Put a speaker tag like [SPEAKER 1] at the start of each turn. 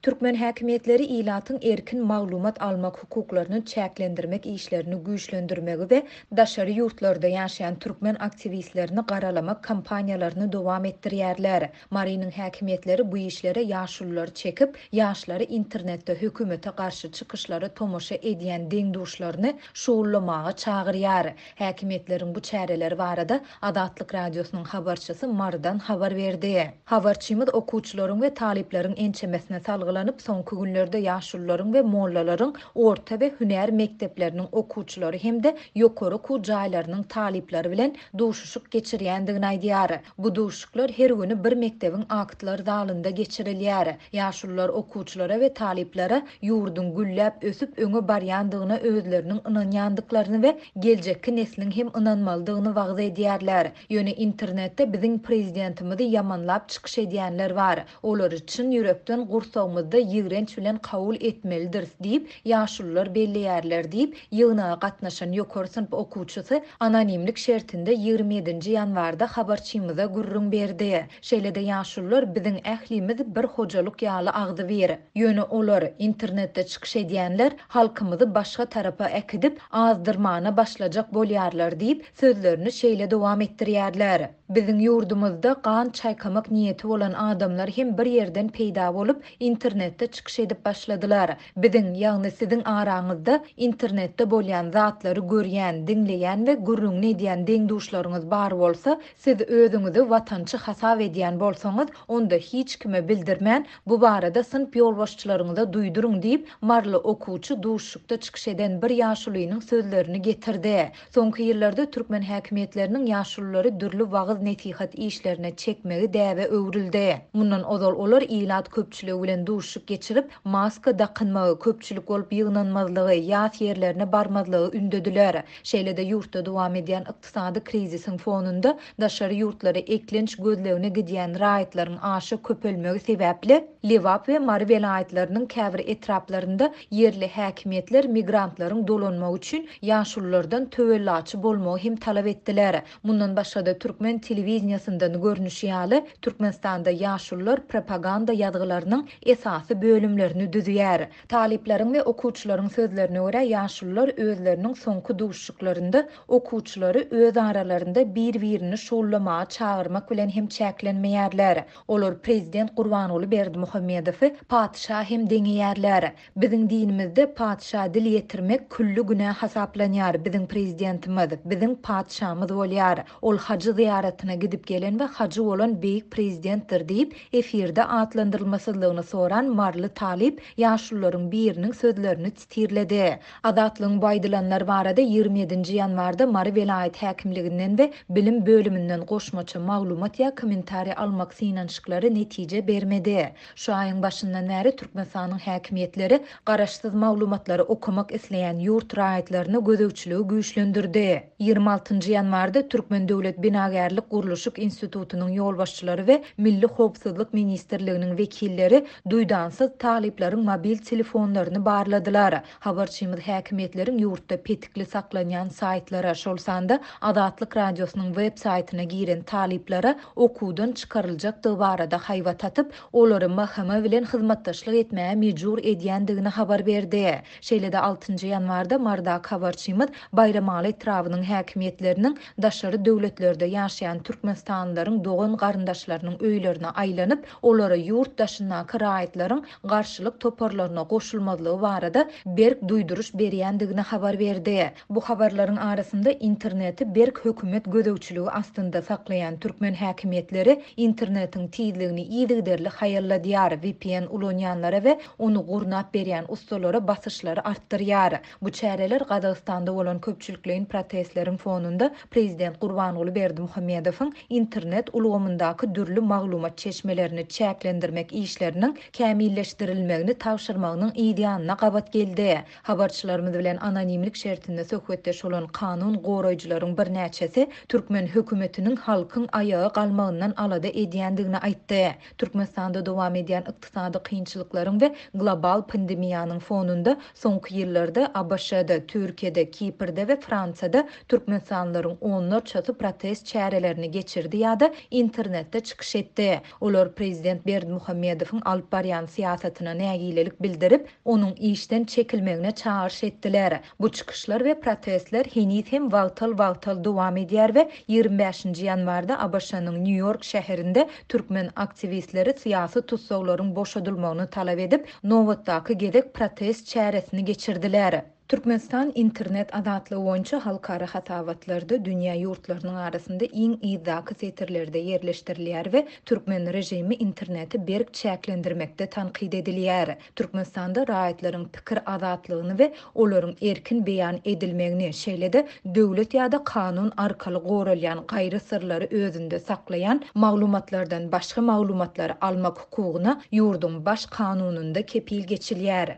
[SPEAKER 1] Türkmen häkimetleri ilatyň erkin maglumat almak hukuklaryny çäklendirmek işlerini güýçlendirmegi we daşary ýurtlarda ýaşaýan türkmen aktivistlerini garalamak kampaniýalaryny dowam etdirýärler. Marynyň häkimetleri bu işlere ýaşulylary çekip, ýaşlary internetde hökümete garşy çykyşlary tomoşa edýän deňduşlaryny şoğullamaga çagyrýar. Häkimetleriň bu çäreleri barada Adatlyk radiosynyň habarçysy Mardan habar berdi. Habarçymyz okuwçylaryň we talipleriň ençemesine salgylanyp soňky günlerde ýaşullaryň we mollalaryň orta we hünär mekdepleriniň okuwçylary hemde ýokary okuw jaýlarynyň talipleri bilen duşuşyk geçirýändigini aýdýar. Bu duşuşyklar her güni bir mekdebiň aktlar zalynda geçirilýär. Ýaşullar okuwçylara we taliplere ýurdun gülläp ösüp öňe barýandygyna özleriniň ynanýandyklaryny we geljekki nesliniň hem ynanmalydygyny wagda edýärler. Ýöne internetde biziň prezidentimizi ýamanlap çykyş edýänler bar. Olar üçin ýürekden gursagymyzda ýigrenç bilen kabul etmelidir diýip ýaşullar belleýärler diýip ýygynaga gatnaşan ýokary synp okuwçysy anonimlik şertinde 27-nji ýanwarda habarçymyza gurrun berdi. Şeýlede ýaşullar biziň ählimiz bir hojalyk ýaly agdy ber. Ýöne olar internetde çykyş edýänler halkymyzy başga tarapa ekidip azdyrmana başlajak bolýarlar diýip sözlerini şeýle dowam etdirýärler. Biziň ýurdumyzda gan çaýkamak niýeti bolan adamlar hem bir ýerden peýda bolup internetde çykyş edip başladylar. Biziň ýagny siziň araňyzda internetde bolýan zatlary görýän, dinleýän we gurrun edýän deňduşlaryňyz bar bolsa, siz özüňizi watançy hasap edýän bolsaňyz, onda hiç kime bildirmän bu barada synp ýolbaşçylaryňyza duýdurun diýip marly okuwçy duşuşykda çykyş eden bir ýaşulynyň sözlerini getirdi. Soňky ýyllarda türkmen häkimetleriniň ýaşullary dürli wagys netihat işlerine çekmegi däwe öwrüldi. Mundan ozal olar ilat köpçüligi bilen duşuşyk geçirip maska dakynmagy köpçülik bolup ýygnanmazlygy, ýas ýerlerine barmazlygy ündediler. Şeýlede ýurtda dowam edýän ykdysady krizisiň fonunda daşary ýurtlary eklenç gözlegine gidýän raýatlaryň aşy köpelmegi sebäpli Lewap we Mary welaýatlarynyň käbir etraplarynda yerli häkimetler migrantlaryň dolanmagy üçin ýaşullardan töwellaçy bolmagy hem talap etdiler. Mundan başga da türkmen telewiziýasyndan görnüş ýaly Türkmenistanda ýaşullar propaganda ýazgylarynyň esasy bölümlerini düzýär. Talipleriň we okuwçylaryň sözlerine görä ýaşullar özleriniň soňky duşuşyklarynda okuwçylary öz aralarynda bir-birini şoğullamaga çagyrmak bilen hem çäklenmeýärler. Olar prezident Gurbanuly Berdimuhammedowy padşah hem deňeýärler. Biziň dinimizde padşah dil ýetirmek küllü günä hasaplanýar. Biziň prezidentimiz, biziň padşahymyz bolýar. Ol hacı ziyaretine gidip gelen we hacı bolan beýik prezidentdir diýip efirde atlandyrylmasylygyny soran marly talip ýaşullaryň biriniň sözlerini titirledi. Adatlyň baýdylanlar barada 27-nji ýanwarda Mary welaýat häkimliginden we bilim bölümünden goşmaça maglumat ýa kommentariýa almak synanşyklary netije bermedi. Şu aýyň başyndan bäri Türkmenistanyň häkimetleri garaşsyz maglumatlary okumak isleýän ýurt raýatlaryny gözegçiligi güýçlendirdi. 26-njy ýanwarda Türkmen Döwlet Binagerlik Guruluşyk Institutunyň ýolbaşçylary we Milli Howpsuzlyk Ministrliginiň wekilleri duýdansyz talipleriň mobil telefonlaryny barladylar. Habarçymyz häkimetleriň ýurtda petikli saklanýan saytlara şolsanda Adatlyk radiosynyň web saýtyna giren taliplere okuwdan çykaryljakdygy barada haýwat atyp, olary mahkama bilen hyzmatdaşlyk etmäge mejbur edýändigini habar berdi. Şeýlede 6-njy ýanwarda Mardak habarçymyz Bayramaly etrawynyň häkimetleriniň daşary döwletlerde ýaşaýan türkmenistanlylaryň dogan garyndaşlarynyň öýlerine aýlanyp, olary ýurtdaşynaky raýatlaryň garşylyk toparlaryna goşulmazlygy barada berk duýduruş berýändigini habar berdi. Bu habarlaryň arasynda interneti berk hökümet gözegçiligi astynda saklaýan türkmen häkimetleri internetiň tiýdligini ýygyderli haýalladýar, VPN ulanýanlara we onu gurnap berýän ustalara basyşlary artdyrýar. Bu çäreler Gazagystanda bolan köpçülikleriň protestleriň fonunda prezident Gurbanuly Berdimuhammedowyň internet ulgamyndaky dürli maglumat çeşmelerini çäklendirmek işleriniň kämilleşdirilmegini tawşyrmagynyň ideýanyna gabat geldi. Habarçylarymyz bilen anonimlik şertinde söhbetdeş bolan kanun goraýjylaryň bir näçesi Türkmen hökümetiniň halkyň ayağa galmagyndan alada edýändigini aýtdy. Türkmenistanda dowam edýän ykdysady kynçylyklaryň we global pandemiýanyň fonunda soňky ýyllarda ABŞ-da, Türkiýede, Kiprde we Fransada türkmenistanylaryň onlarçasy protest çäreleri seferini geçirdi ýa-da internetde çykyş etdi. Olar prezident Berdimuhammedowyň alyp barýan siýasatyna nägilelik bildirip, onuň işden çekilmegine çağırş etdiler. Bu çykyşlar we protestler henüz hem wagtal dowam edýär we 25-nji ýanwarda ABŞ-nyň New York şäherinde türkmen aktivistleri syýasy tutsaglaryň boşadylmagyny talap edip, nowatdaky gezek protest çäresini geçirdiler. Türkmenistan internet azatlygy boýunça halkara hatawatlarda dünýä ýurtlarynyň arasynda iň ýyzdaky setirlerde ýerleşdirilýär we türkmen rejimi interneti berk çäklendirmekde tanqid edilýär. Türkmenistanda raýatlaryň pikir azatlygyny we olaryň erkin beýan edilmegini, şeýle-de döwlet ýa-da kanun arkaly goralýan gaýry sırlary özünde saklayan maglumatlardan başga maglumatlary almak hukugyna ýurdun baş kanununda kepil geçilýär.